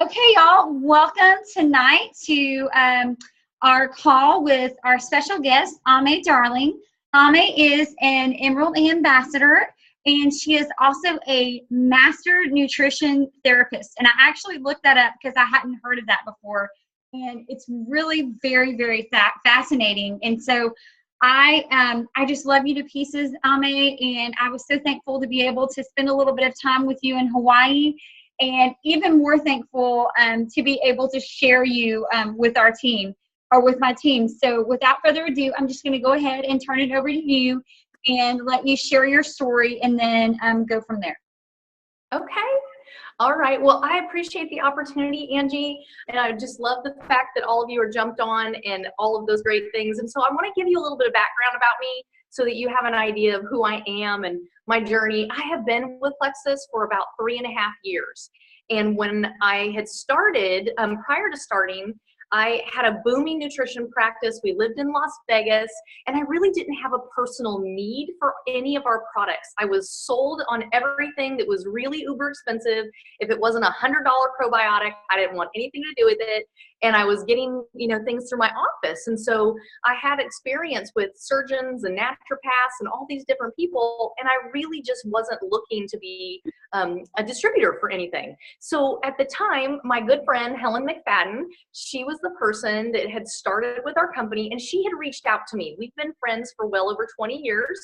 Okay, y'all, welcome tonight to our call with our special guest, Aimee Darling. Aimee is an Emerald Ambassador, and she is also a master nutrition therapist. And I actually looked that up because I hadn't heard of that before. And it's really very, very fascinating. And so I just love you to pieces, Aimee, and I was so thankful to be able to spend a little bit of time with you in Hawaii, and even more thankful to be able to share you with our team or with my team. So without further ado, I'm just going to go ahead and turn it over to you and let you share your story, and then go from there. Okay. All right. Well, I appreciate the opportunity, Angie, and I just love the fact that all of you are jumped on and all of those great things. And so I want to give you a little bit of background about me so that you have an idea of who I am and my journey. I have been with Plexus for about 3.5 years. And when I had started, prior to starting, I had a booming nutrition practice. We lived in Las Vegas, and I really didn't have a personal need for any of our products. I was sold on everything that was really uber expensive. If it wasn't $100 probiotic, I didn't want anything to do with it. And I was getting, things through my office. And so I had experience with surgeons and naturopaths and all these different people, and I really just wasn't looking to be a distributor for anything. So at the time, my good friend, Helen McFadden, she was the person that had started with our company, and she had reached out to me. We've been friends for well over 20 years.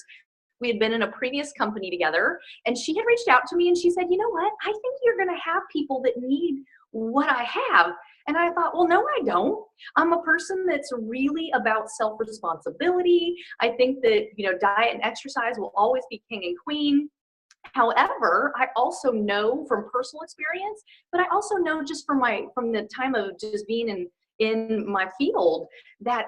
We had been in a previous company together, and she had reached out to me and she said, you know what, I think you're going to have people that need what I have. And I thought, well, no, I don't. I'm a person that's really about self-responsibility. I think that, diet and exercise will always be king and queen. However, I also know from personal experience, but I also know just from the time of just being in my field, that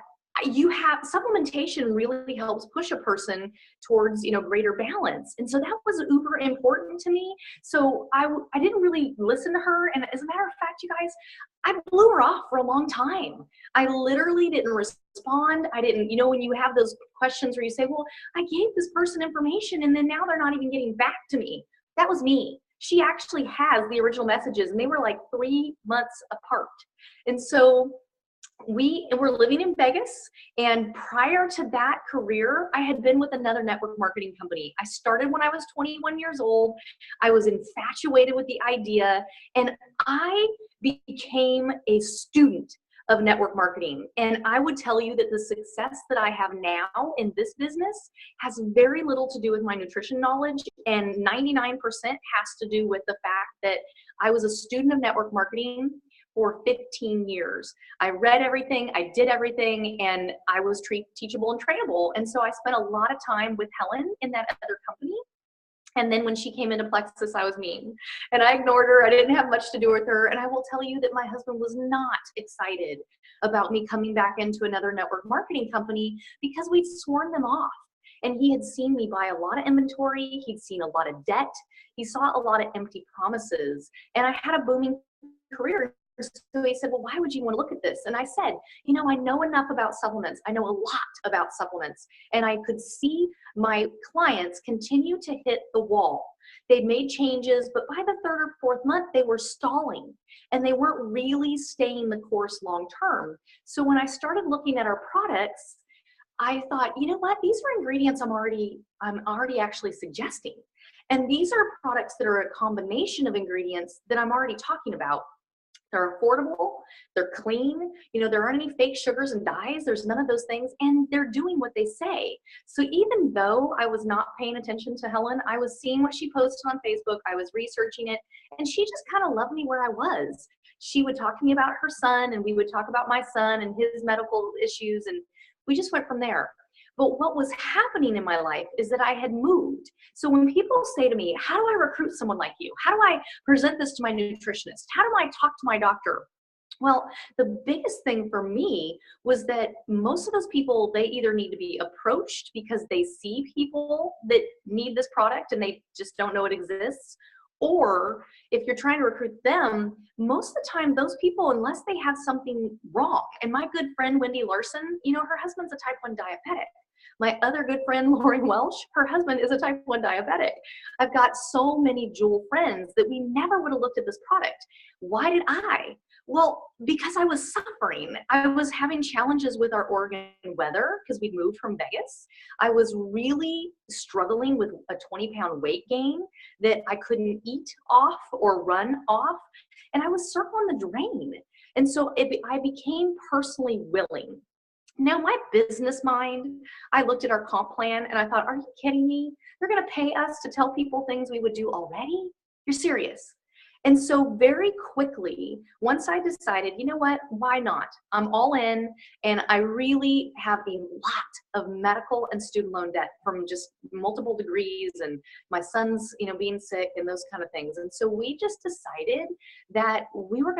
supplementation really helps push a person towards, greater balance. And so that was uber important to me. So I didn't really listen to her. And as a matter of fact, you guys, I blew her off for a long time. I literally didn't respond. I didn't, when you have those questions where you say, well, I gave this person information and then now they're not even getting back to me. That was me. She actually has the original messages, and they were like 3 months apart. And so we were living in Vegas, and prior to that career, I had been with another network marketing company. I started when I was 21 years old. I was infatuated with the idea, and I became a student of network marketing. And I would tell you that the success that I have now in this business has very little to do with my nutrition knowledge, and 99% has to do with the fact that I was a student of network marketing for 15 years. I read everything, I did everything, and I was teachable and trainable. And so I spent a lot of time with Helen in that other company. And then when she came into Plexus, I was mean. And I ignored her. I didn't have much to do with her. And I will tell you that my husband was not excited about me coming back into another network marketing company because we'd sworn them off. And he had seen me buy a lot of inventory. He'd seen a lot of debt. He saw a lot of empty promises. And I had a booming career. So he said, well, why would you want to look at this? And I said, I know enough about supplements. I know a lot about supplements. And I could see my clients continue to hit the wall. They'd made changes, but by the 3rd or 4th month, they were stalling and they weren't really staying the course long term. So when I started looking at our products, I thought, you know what? These are ingredients I'm already actually suggesting. And these are products that are a combination of ingredients that I'm already talking about. They're affordable, they're clean, there aren't any fake sugars and dyes, there's none of those things, and they're doing what they say. So even though I was not paying attention to Helen, I was seeing what she posted on Facebook, I was researching it, and she just kind of loved me where I was. She would talk to me about her son, and we would talk about my son and his medical issues, and we just went from there. But what was happening in my life is that I had moved. So when people say to me, how do I recruit someone like you? How do I present this to my nutritionist? How do I talk to my doctor? Well, the biggest thing for me was that most of those people, they either need to be approached because they see people that need this product and they just don't know it exists. Or if you're trying to recruit them, most of the time, those people, unless they have something wrong, and my good friend, Wendy Larson, her husband's a type 1 diabetic. My other good friend, Lauren Welsh, her husband is a type 1 diabetic. I've got so many Jewel friends that we never would have looked at this product. Why did I? Well, because I was suffering. I was having challenges with our Oregon weather because we'd moved from Vegas. I was really struggling with a 20-pound weight gain that I couldn't eat off or run off. And I was circling the drain. And so I became personally willing. Now, my business mind, I looked at our comp plan and I thought, are you kidding me? They're going to pay us to tell people things we would do already? You're serious. And so very quickly, once I decided, you know what, why not? I'm all in, and I really have a lot of medical and student loan debt from just multiple degrees and my son's, being sick and those kind of things. And so we just decided that we were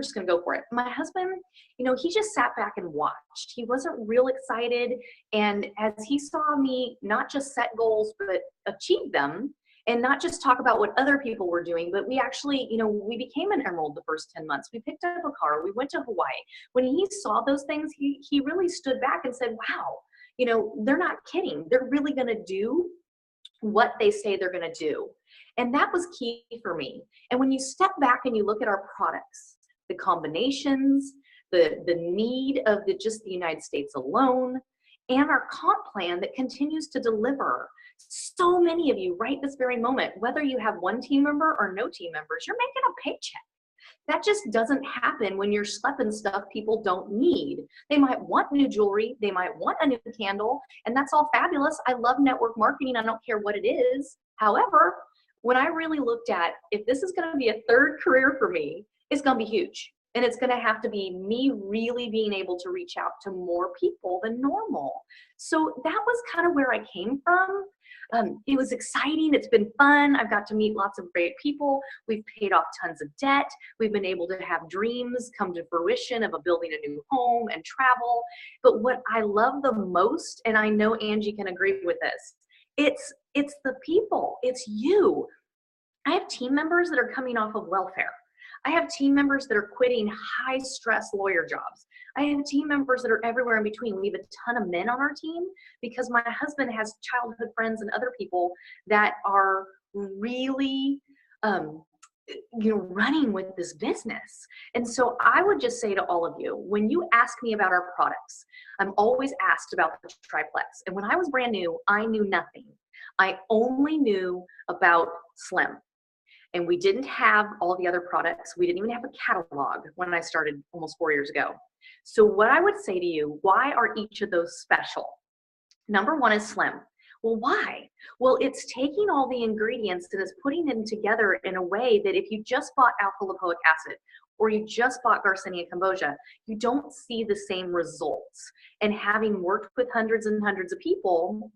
just gonna go for it. My husband, he just sat back and watched. He wasn't real excited. And as he saw me not just set goals, but achieve them, and not just talk about what other people were doing, but we actually, we became an Emerald the first 10 months. We picked up a car, we went to Hawaii. When he saw those things, he really stood back and said, wow, they're not kidding. They're really gonna do what they say they're gonna do. And that was key for me. And when you step back and you look at our products, the combinations, the need of just the United States alone, and our comp plan that continues to deliver. So many of you right this very moment, whether you have one team member or no team members, you're making a paycheck. That just doesn't happen when you're schlepping stuff people don't need. They might want new jewelry, they might want a new candle, and that's all fabulous. I love network marketing, I don't care what it is. However, when I really looked at, if this is gonna be a third career for me, it's gonna be huge. And it's gonna have to be me really being able to reach out to more people than normal. So that was kind of where I came from. It was exciting, it's been fun. I've got to meet lots of great people. We've paid off tons of debt. We've been able to have dreams come to fruition of building a new home and travel. But what I love the most, and I know Angie can agree with this, it's the people, it's you. I have team members that are coming off of welfare. I have team members that are quitting high stress lawyer jobs. I have team members that are everywhere in between. We have a ton of men on our team because my husband has childhood friends and other people that are really, running with this business. And so I would just say to all of you, when you ask me about our products, I'm always asked about the triplex. And when I was brand new, I knew nothing. I only knew about Slim. And we didn't have all the other products. We didn't even have a catalog when I started almost 4 years ago. So what I would say to you, why are each of those special? Number one is Slim. Well, why? Well, it's taking all the ingredients and it's putting them together in a way that if you just bought alpha lipoic acid or you just bought Garcinia cambogia, you don't see the same results. And having worked with hundreds and hundreds of people,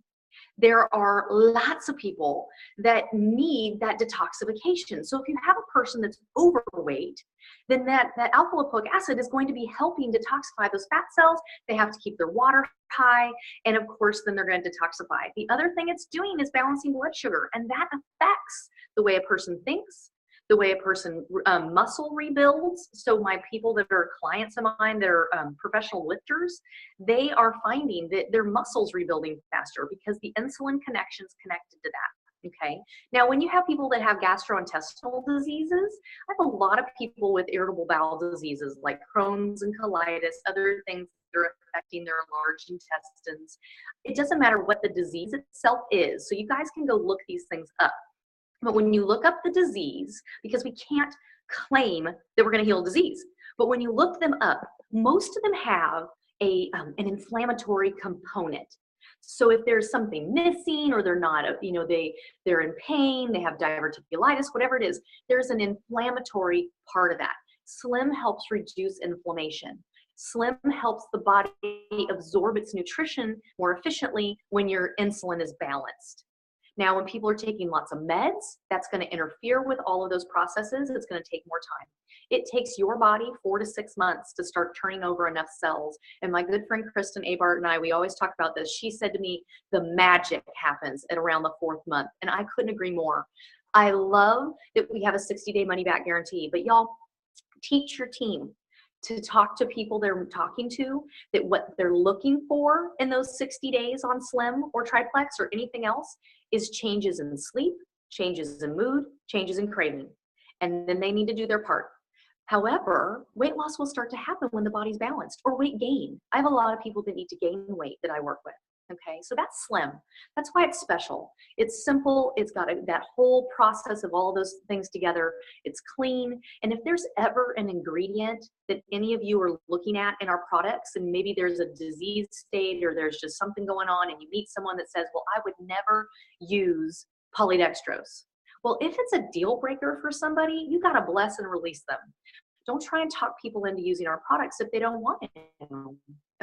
there are lots of people that need that detoxification. So if you have a person that's overweight, then that alpha lipoic acid is going to be helping detoxify those fat cells. They have to keep their water high, and of course, then they're going to detoxify. The other thing it's doing is balancing blood sugar, and that affects the way a person thinks, the way a person muscle rebuilds. So my people that are clients of mine, they're professional lifters, they are finding that their muscles rebuilding faster because the insulin connection's connected to that. Okay. Now, when you have people that have gastrointestinal diseases, I have a lot of people with irritable bowel diseases like Crohn's and colitis, other things that are affecting their large intestines. It doesn't matter what the disease itself is. So you guys can go look these things up. But when you look up the disease, because we can't claim that we're going to heal disease, but when you look them up, most of them have an inflammatory component. So if there's something missing or they're not, they're in pain, they have diverticulitis, whatever it is, there's an inflammatory part of that. Slim helps reduce inflammation. Slim helps the body absorb its nutrition more efficiently when your insulin is balanced. Now, when people are taking lots of meds, that's going to interfere with all of those processes. It's going to take more time. It takes your body 4 to 6 months to start turning over enough cells. And my good friend Kristen Abart and I, we always talk about this. She said to me, the magic happens at around the 4th month. And I couldn't agree more. I love that we have a 60-day money back guarantee. But y'all, teach your team. to talk to people they're talking to, that what they're looking for in those 60 days on Slim or Triplex or anything else is changes in sleep, changes in mood, changes in craving. And then they need to do their part. However, weight loss will start to happen when the body's balanced, or weight gain. I have a lot of people that need to gain weight that I work with. Okay, so that's Slim. That's why it's special. It's simple. It's got that whole process of all those things together. It's clean. And if there's ever an ingredient that any of you are looking at in our products, and maybe there's a disease state or there's just something going on, and you meet someone that says, well, I would never use polydextrose. Well, if it's a deal breaker for somebody, you got to bless and release them. Don't try and talk people into using our products if they don't want it.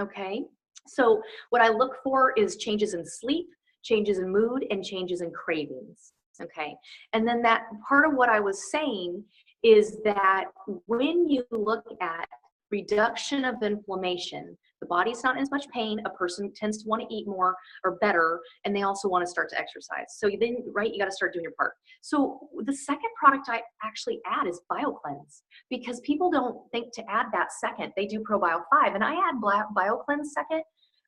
Okay? So what I look for is changes in sleep, changes in mood, and changes in cravings. Okay? And then that part of what I was saying is that when you look at reduction of inflammation, the body's not in as much pain, a person tends to want to eat more or better, and they also want to start to exercise. So then, right, you got to start doing your part. So the second product I actually add is BioCleanse, because people don't think to add that second. They do ProBio 5, and I add BioCleanse second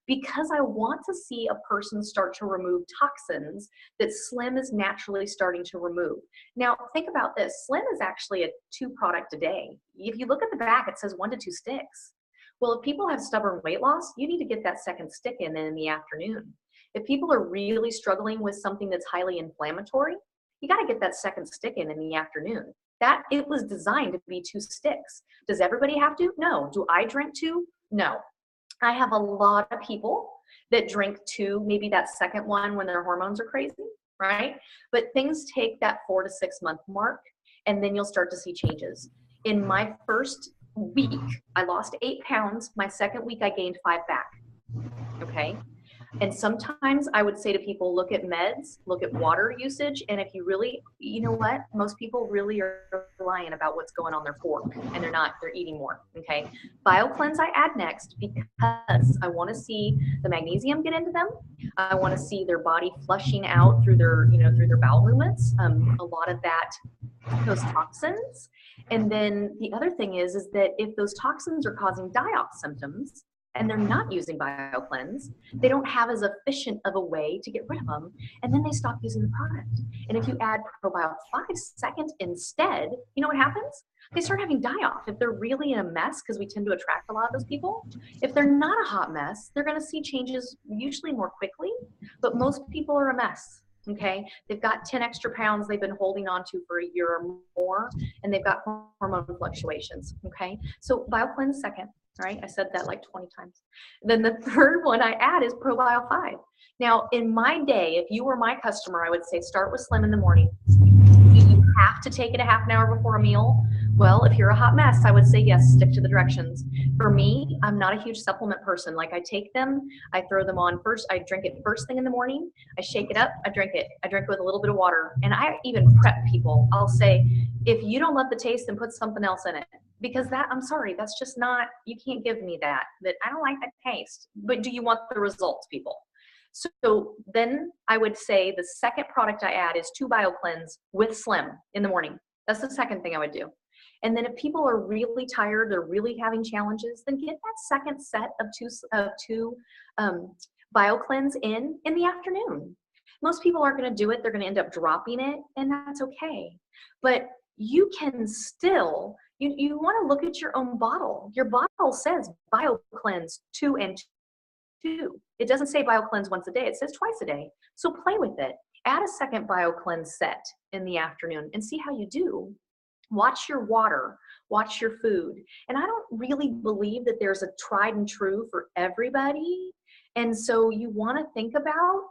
because I want to see a person start to remove toxins that Slim is naturally starting to remove. Now, think about this. Slim is actually a 2 product a day. If you look at the back, it says 1 to 2 sticks. Well, if people have stubborn weight loss, you need to get that second stick in the afternoon. If people are really struggling with something that's highly inflammatory, you got to get that second stick in the afternoon. That it was designed to be 2 sticks. Does everybody have to? No. Do I drink 2? No. I have a lot of people that drink 2, maybe that second one when their hormones are crazy, right? But things take that 4 to 6 month mark, and then you'll start to see changes. In my first week, I lost 8 pounds. My second week, I gained 5 back. Okay. And sometimes I would say to people, look at meds, look at water usage. And if you really, you know what, most people really are lying about what's going on their fork, and they're not, they're eating more. Okay. BioCleanse I add next because I want to see the magnesium get into them. I want to see their body flushing out through their, through their bowel movements. A lot of that, those toxins. And then the other thing is that if those toxins are causing die-off symptoms, and they're not using BioCleanse, they don't have as efficient of a way to get rid of them, and then they stop using the product. And if you add ProBio 5 second instead, you know what happens? They start having die-off. If they're really in a mess, because we tend to attract a lot of those people, if they're not a hot mess, they're gonna see changes usually more quickly, but most people are a mess. Okay, they've got 10 extra pounds they've been holding on to for a year or more, and they've got hormone fluctuations. Okay, so BioCleanse second. Right, I said that like 20 times. Then the third one I add is ProBio 5. Now, in my day, if you were my customer, I would say start with Slim in the morning. You have to take it a half an hour before a meal. Well, if you're a hot mess, I would say yes, stick to the directions. For me, I'm not a huge supplement person. Like I take them, I throw them on first, I drink it first thing in the morning, I shake it up, I drink it with a little bit of water. And I even prep people. I'll say, if you don't love the taste, then put something else in it. Because that, I'm sorry, that's just not, you can't give me that I don't like that taste. But do you want the results, people? So then I would say the second product I add is 2 BioCleanse with Slim in the morning. That's the second thing I would do. And then if people are really tired, they're really having challenges, then get that second set of two BioCleanse in the afternoon. Most people aren't going to do it. They're going to end up dropping it, and that's okay. But you can still, you want to look at your own bottle. Your bottle says BioCleanse 2 and 2. It doesn't say BioCleanse once a day. It says twice a day. So play with it. Add a second BioCleanse set in the afternoon and see how you do. Watch your water, watch your food. And I don't really believe that there's a tried and true for everybody. And so you want to think about,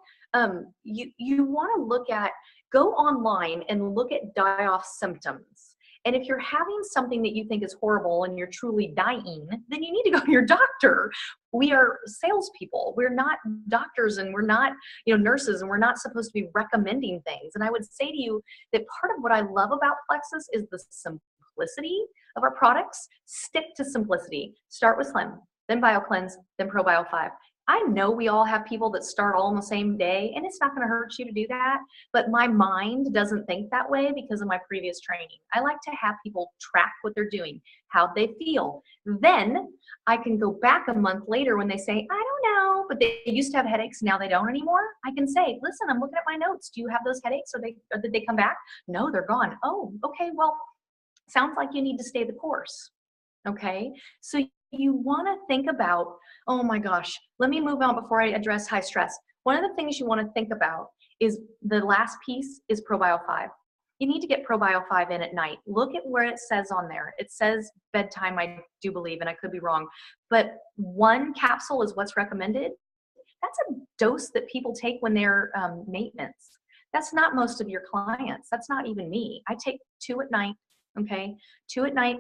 you want to look at, go online and look at die-off symptoms. And if you're having something that you think is horrible and you're truly dying, then you need to go to your doctor. We are salespeople. We're not doctors, and we're not, nurses, and we're not supposed to be recommending things. And I would say to you that part of what I love about Plexus is the simplicity of our products. Stick to simplicity. Start with Slim, then BioCleanse, then ProBio 5. I know we all have people that start all on the same day, and it's not going to hurt you to do that. But my mind doesn't think that way because of my previous training. I like to have people track what they're doing, how they feel. Then I can go back a month later when they say, I don't know, but they used to have headaches, now they don't anymore. I can say, listen, I'm looking at my notes. Do you have those headaches, or did they come back? No, they're gone. Oh, okay, well, sounds like you need to stay the course. Okay, so you want to think about, oh my gosh, let me move on before I address high stress. One of the things you want to think about is the last piece is ProBio 5. You need to get ProBio 5 in at night. Look at where it says on there. It says bedtime, I do believe, and I could be wrong, but 1 capsule is what's recommended. That's a dose that people take when they're maintenance. That's not most of your clients. That's not even me. I take 2 at night, okay? 2 at night,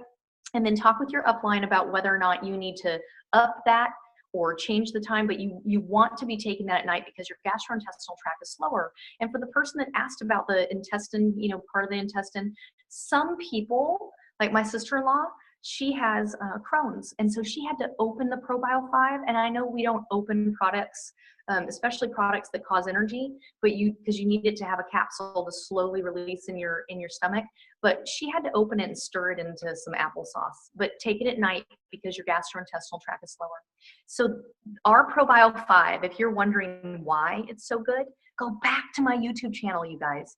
and then talk with your upline about whether or not you need to up that or change the time, but you want to be taking that at night because your gastrointestinal tract is slower. And for the person that asked about the intestine, part of the intestine, some people, like my sister-in-law, she has Crohn's, and so she had to open the ProBio 5. And I know we don't open products, especially products that cause energy, but because you need it to have a capsule to slowly release in your stomach. But she had to open it and stir it into some applesauce. But take it at night because your gastrointestinal tract is slower. So our ProBio 5, if you're wondering why it's so good, go back to my YouTube channel, you guys.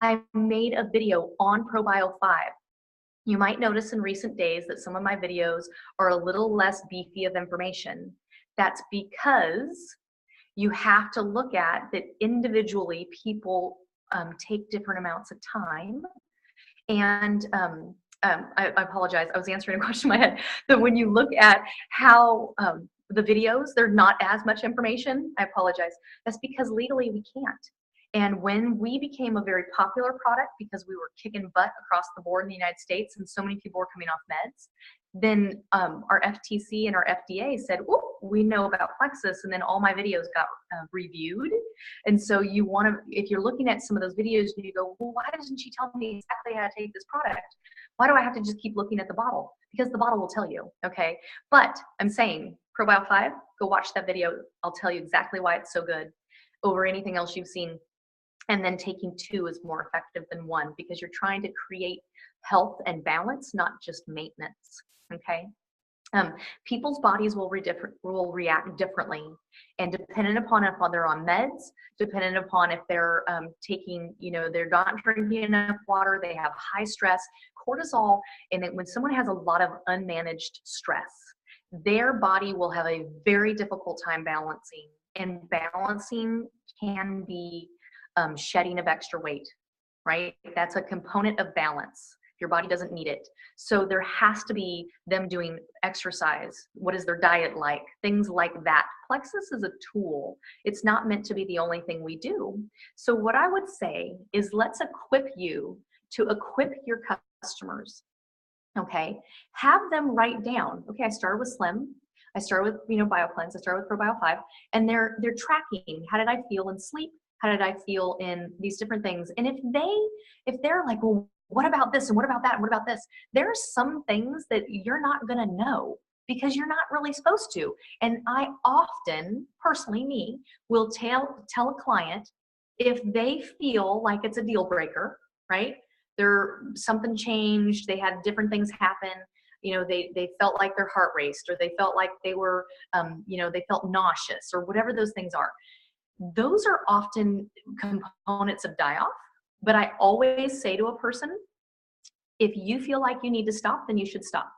I made a video on ProBio 5. You might notice in recent days that some of my videos are a little less beefy of information. That's because you have to look at that individually people take different amounts of time. And I apologize, I was answering a question in my head. That when you look at how the videos, they're not as much information, I apologize. That's because legally we can't. And when we became a very popular product because we were kicking butt across the board in the United States and so many people were coming off meds, then our FTC and our FDA said, oh, we know about Plexus, and then all my videos got reviewed. And so you want to, if you're looking at some of those videos and you go, well, why doesn't she tell me exactly how to take this product? Why do I have to just keep looking at the bottle? Because the bottle will tell you, okay? But I'm saying, ProBio 5, go watch that video. I'll tell you exactly why it's so good over anything else you've seen. And then taking 2 is more effective than 1 because you're trying to create health and balance, not just maintenance, okay? People's bodies will react differently, and dependent upon if they're on meds, dependent upon if they're taking, they're not drinking enough water, they have high stress, cortisol, and then when someone has a lot of unmanaged stress, their body will have a very difficult time balancing, and balancing can be shedding of extra weight, right? That's a component of balance. Your body doesn't need it. So there has to be them doing exercise. What is their diet like? Things like that. Plexus is a tool. It's not meant to be the only thing we do. So what I would say is let's equip you to equip your customers. Okay. Have them write down, okay, I started with Slim. I started with, BioCleanse. I started with ProBio 5, and they're tracking. How did I feel in sleep? How did I feel in these different things? And if they're like, well, what about this? And what about that? And what about this? There's some things that you're not going to know because you're not really supposed to. And I often, personally, me, will tell a client if they feel like it's a deal breaker, right? Something changed. They had different things happen. They felt like their heart raced, or they felt like they were, they felt nauseous, or whatever those things are. Those are often components of die-off, but I always say to a person, if you feel like you need to stop, then you should stop.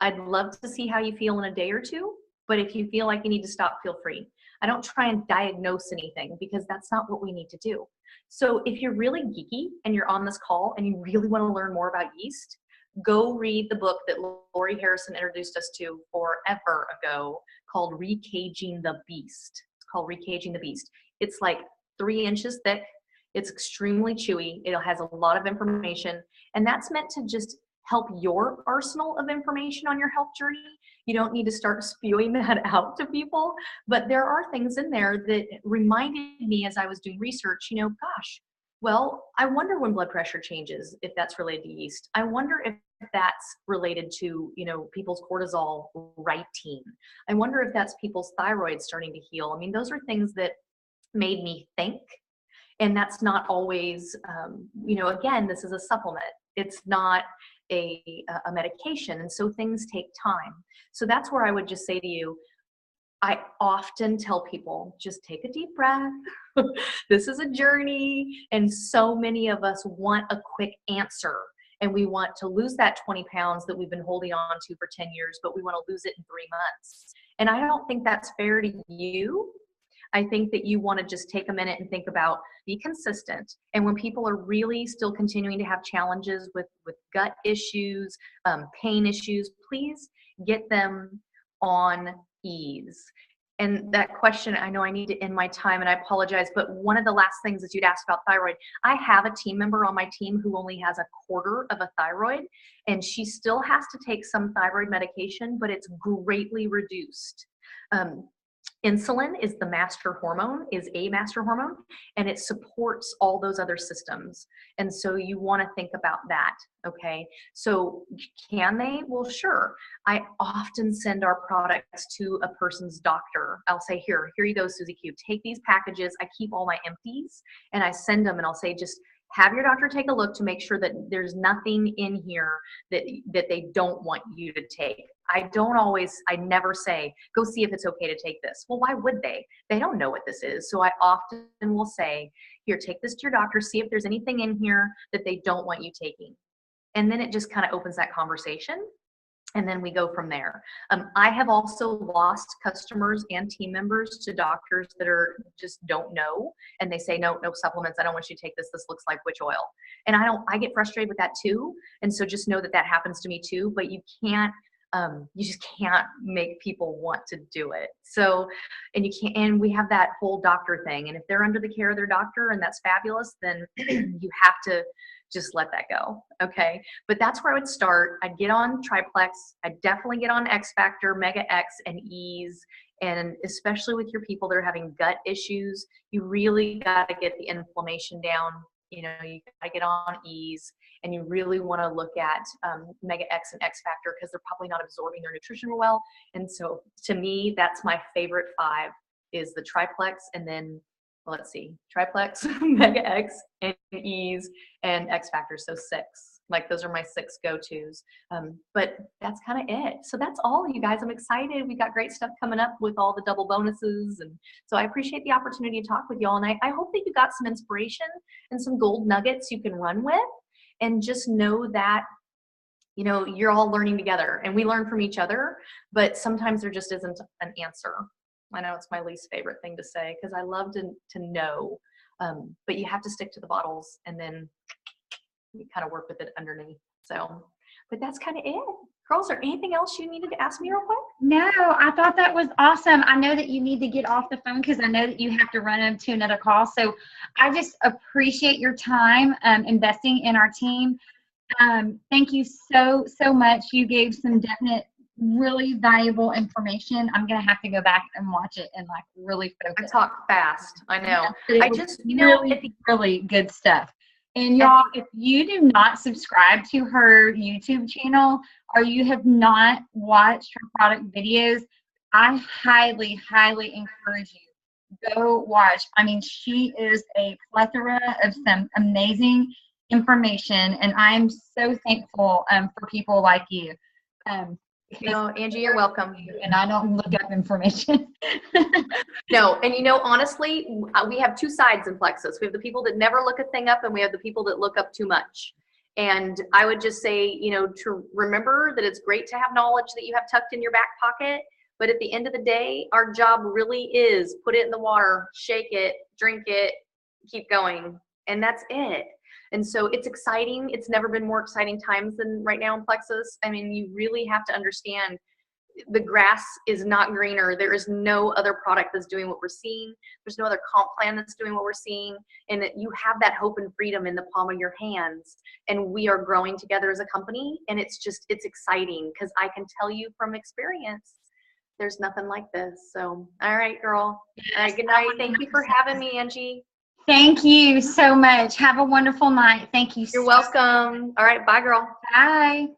I'd love to see how you feel in a day or 2, but if you feel like you need to stop, feel free. I don't try and diagnose anything because that's not what we need to do. So if you're really geeky and you're on this call and you really want to learn more about yeast, go read the book that Lori Harrison introduced us to forever ago called Recaging the Beast. It's called Recaging the Beast. It's like 3 inches thick. It's extremely chewy. It has a lot of information, and that's meant to just help your arsenal of information on your health journey. You don't need to start spewing that out to people, but there are things in there that reminded me as I was doing research, gosh, Well, I wonder when blood pressure changes, if that's related to yeast. I wonder if that's related to, people's cortisol writing. I wonder if that's people's thyroid starting to heal. I mean, those are things that made me think. And that's not always, again, this is a supplement. It's not a medication. And so things take time. So that's where I would just say to you, I often tell people, just take a deep breath. This is a journey. And so many of us want a quick answer. And we want to lose that 20 pounds that we've been holding on to for 10 years, but we want to lose it in 3 months. And I don't think that's fair to you. I think that you want to just take a minute and think about, be consistent. And when people are really still continuing to have challenges with gut issues, pain issues, please get them on ease. And that question, I know I need to end my time and I apologize, but one of the last things that you'd asked about thyroid, I have a team member on my team who only has a quarter of a thyroid, and she still has to take some thyroid medication, but it's greatly reduced. Insulin is a master hormone, and it supports all those other systems. And so you want to think about that, okay? So can they? Well, sure. I often send our products to a person's doctor. I'll say, here you go, Susie Q. Take these packages. I keep all my empties, and I send them, and I'll say, just have your doctor take a look to make sure that there's nothing in here that they don't want you to take. I never say, go see if it's okay to take this. Well, why would they? They don't know what this is. So I often will say, here, take this to your doctor, see if there's anything in here that they don't want you taking. And then it just kind of opens that conversation. And then we go from there. I have also lost customers and team members to doctors that just don't know. And they say, no supplements. I don't want you to take this. This looks like witch oil. And I get frustrated with that too. And so just know that happens to me too, but you just can't make people want to do it. So, and we have that whole doctor thing. And if they're under the care of their doctor and that's fabulous, then you have to just let that go. Okay. But that's where I would start. I'd get on Triplex. I'd definitely get on X Factor, Mega X, and Ease. And especially with your people that are having gut issues, you really got to get the inflammation down. You got to get on Ease, and you really want to look at Mega X and X Factor because they're probably not absorbing their nutrition well. And so to me, that's my favorite 5 is the Triplex, and then let's see, Triplex, Mega X, and Ease, and X Factor. So 6. Like those are my 6 go-tos. But that's kind of it. So that's all, you guys. I'm excited. We got great stuff coming up with all the double bonuses. And so I appreciate the opportunity to talk with y'all. And I hope that you got some inspiration and some gold nuggets you can run with. And just know that, you're all learning together and we learn from each other, but sometimes there just isn't an answer. I know it's my least favorite thing to say because I love to know, but you have to stick to the bottles and then you kind of work with it underneath. So, but that's kind of it. Girls, is there anything else you needed to ask me real quick? No, I thought that was awesome. I know that you need to get off the phone because I know that you have to run into another call. So I just appreciate your time investing in our team. Thank you so much. You gave some definite, really valuable information. I'm going to have to go back and watch it and really focus. I talk fast. I know. I just, really good stuff. And y'all, if you do not subscribe to her YouTube channel or you have not watched her product videos, I highly, highly encourage you. Go watch. I mean, she is a plethora of some amazing information, and I'm so thankful for people like you. Angie, you're welcome. And I don't look up information. No, and honestly, we have 2 sides in Plexus. We have the people that never look a thing up, and we have the people that look up too much. And I would just say, to remember that it's great to have knowledge that you have tucked in your back pocket, but at the end of the day, our job really is put it in the water, shake it, drink it, keep going, and that's it. And so it's exciting. It's never been more exciting times than right now in Plexus. I mean, you really have to understand the grass is not greener. There is no other product that's doing what we're seeing. There's no other comp plan that's doing what we're seeing. And that you have that hope and freedom in the palm of your hands. And we are growing together as a company. And it's exciting because I can tell you from experience, there's nothing like this. So, all right, girl. All right, good night. Thank you for having me, Angie. Thank you so much. Have a wonderful night. Thank you. You're welcome. All right, bye, girl. Bye.